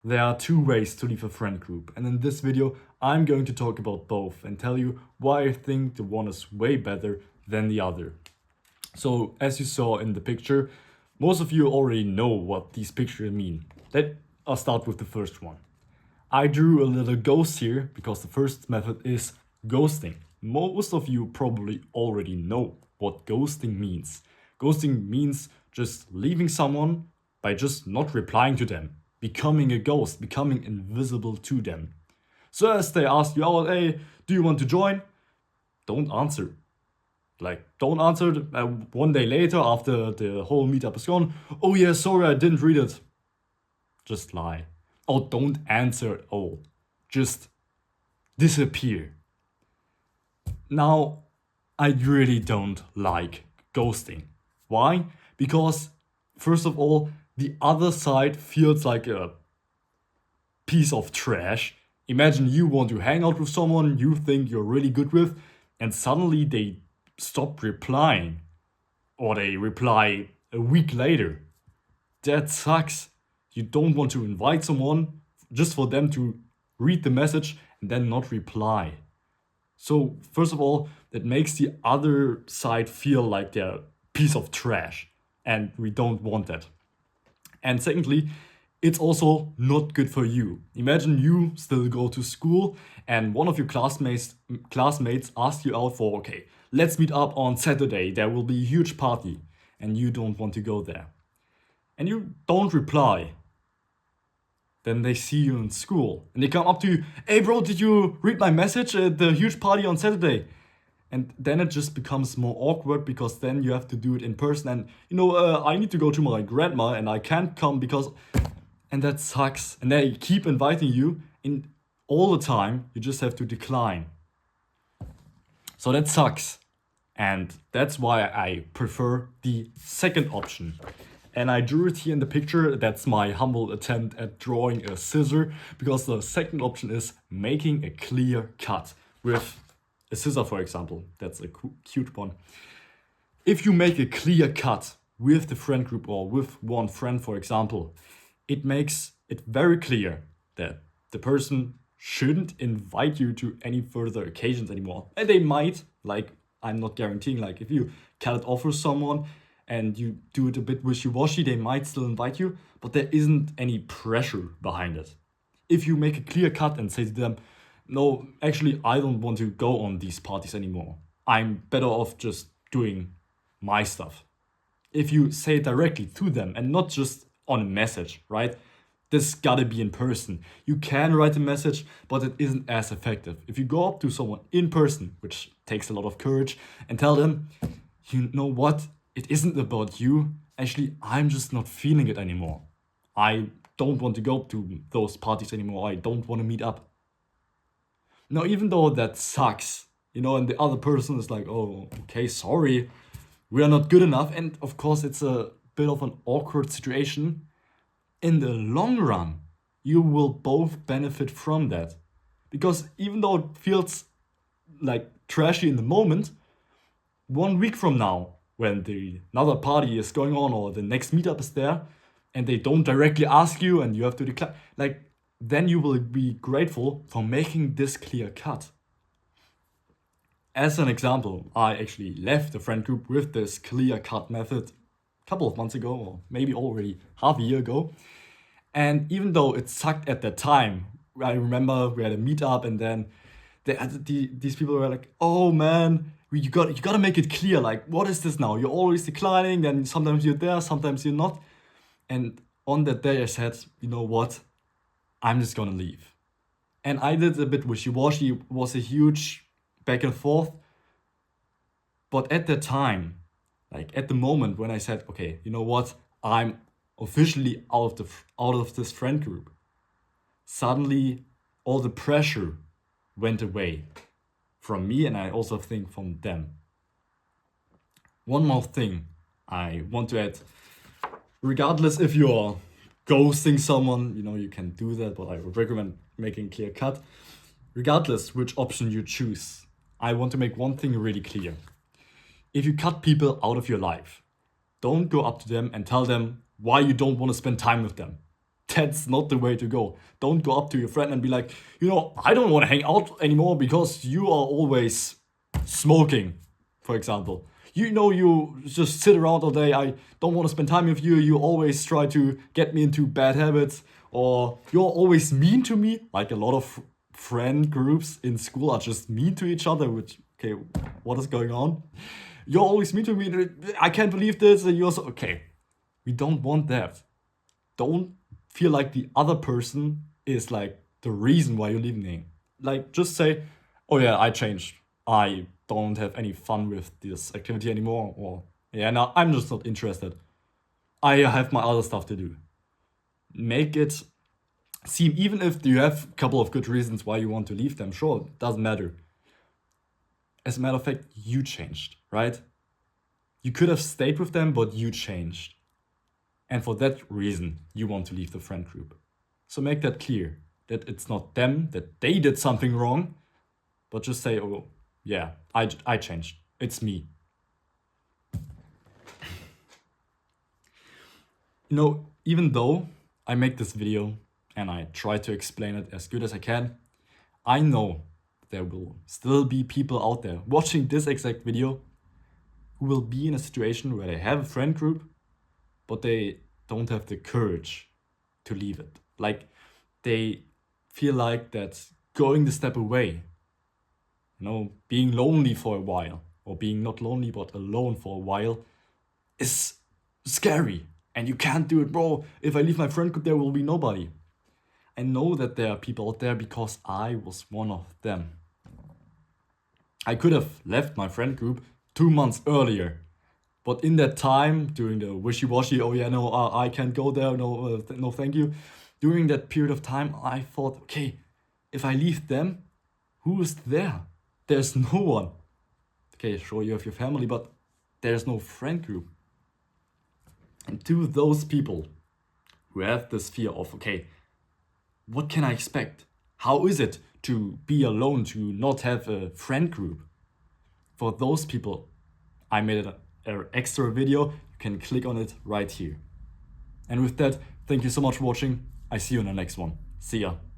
There are two ways to leave a friend group, and in this video I'm going to talk about both and tell you why I think the one is way better than the other. So as you saw in the picture, most of you already know what these pictures mean. I'll start with the first one. I drew a little ghost here because the first method is ghosting. Most of you probably already know what ghosting means. Ghosting means just leaving someone by just not replying to them, becoming a ghost, becoming invisible to them. So as they ask you, oh, hey, do you want to join? Don't answer. Don't answer one day later after the whole meetup is gone. Oh yeah, sorry, I didn't read it. Just lie. Or don't answer at all. Just disappear. Now, I really don't like ghosting. Why? Because, first of all, the other side feels like a piece of trash. Imagine you want to hang out with someone you think you're really good with, and suddenly they stop replying. Or they reply a week later. That sucks. You don't want to invite someone just for them to read the message and then not reply. So, first of all, that makes the other side feel like they're a piece of trash, and we don't want that. And secondly, it's also not good for you. Imagine you still go to school and one of your classmates asks you out for, okay, let's meet up on Saturday. There will be a huge party and you don't want to go there. And you don't reply. Then they see you in school and they come up to you, hey bro, did you read my message at the huge party on Saturday? And then it just becomes more awkward because then you have to do it in person. And I need to go to my grandma and I can't come because, and that sucks. And they keep inviting you in all the time. You just have to decline. So that sucks. And that's why I prefer the second option. And I drew it here in the picture. That's my humble attempt at drawing a scissor, because the second option is making a clear cut with a scissor, for example. That's a cute one. If you make a clear cut with the friend group or with one friend, for example, it makes it very clear that the person shouldn't invite you to any further occasions anymore. And they might, I'm not guaranteeing, if you cut it off with someone and you do it a bit wishy-washy, they might still invite you, but there isn't any pressure behind it. If you make a clear cut and say to them, no, actually, I don't want to go on these parties anymore. I'm better off just doing my stuff. If you say it directly to them and not just on a message, right? This gotta be in person. You can write a message, but it isn't as effective. If you go up to someone in person, which takes a lot of courage, and tell them, you know what? It isn't about you. Actually, I'm just not feeling it anymore. I don't want to go to those parties anymore. I don't want to meet up. Now, even though that sucks, and the other person is like, oh, okay, sorry, we are not good enough. And of course, it's a bit of an awkward situation. In the long run, you will both benefit from that. Because even though it feels like trashy in the moment, 1 week from now, when another party is going on or the next meetup is there, and they don't directly ask you and you have to decline, then you will be grateful for making this clear cut. As an example, I actually left the friend group with this clear cut method a couple of months ago, or maybe already half a year ago. And even though it sucked at that time, I remember we had a meetup and then these people were like, oh man, you gotta make it clear, what is this now? You're always declining, and sometimes you're there, sometimes you're not. And on that day I said, you know what? I'm just gonna leave. And I did a bit wishy-washy. It was a huge back and forth. But at that time, at the moment when I said, okay, you know what? I'm officially out of this friend group. Suddenly, all the pressure went away from me, and I also think from them. One more thing I want to add. Regardless if you're ghosting someone, you can do that, but I would recommend making a clear cut. Regardless which option you choose, I want to make one thing really clear. If you cut people out of your life, don't go up to them and tell them why you don't want to spend time with them. That's not the way to go. Don't go up to your friend and be like, I don't want to hang out anymore because you are always smoking, for example. You just sit around all day. I don't want to spend time with you. You always try to get me into bad habits, or you're always mean to me. Like a lot of friend groups in school are just mean to each other, which, okay, what is going on? You're always mean to me. I can't believe this. And you're so, okay. We don't want that. Don't feel like the other person is like the reason why you're leaving. Like, just say, oh yeah, I changed. I don't have any fun with this activity anymore. Or, yeah, no, I'm just not interested. I have my other stuff to do. Make it seem, even if you have a couple of good reasons why you want to leave them, sure, it doesn't matter. As a matter of fact, you changed, right? You could have stayed with them, but you changed. And for that reason, you want to leave the friend group. So make that clear, that it's not them, that they did something wrong, but just say, oh, yeah, I changed. It's me. Even though I make this video and I try to explain it as good as I can, I know there will still be people out there watching this exact video who will be in a situation where they have a friend group, but they don't have the courage to leave it. Like, they feel like that going the step away, being lonely for a while, or being not lonely but alone for a while, is scary. And you can't do it, bro. If I leave my friend group, there will be nobody. I know that there are people out there because I was one of them. I could have left my friend group 2 months earlier. But in that time, during the wishy-washy, oh yeah, no, I can't go there, no, no, thank you. During that period of time, I thought, okay, if I leave them, who is there? There's no one. Okay, sure, you have your family, but there's no friend group. And to those people who have this fear of, okay, what can I expect? How is it to be alone, to not have a friend group? For those people, I made an extra video. You can click on it right here. And with that, thank you so much for watching. I see you in the next one. See ya.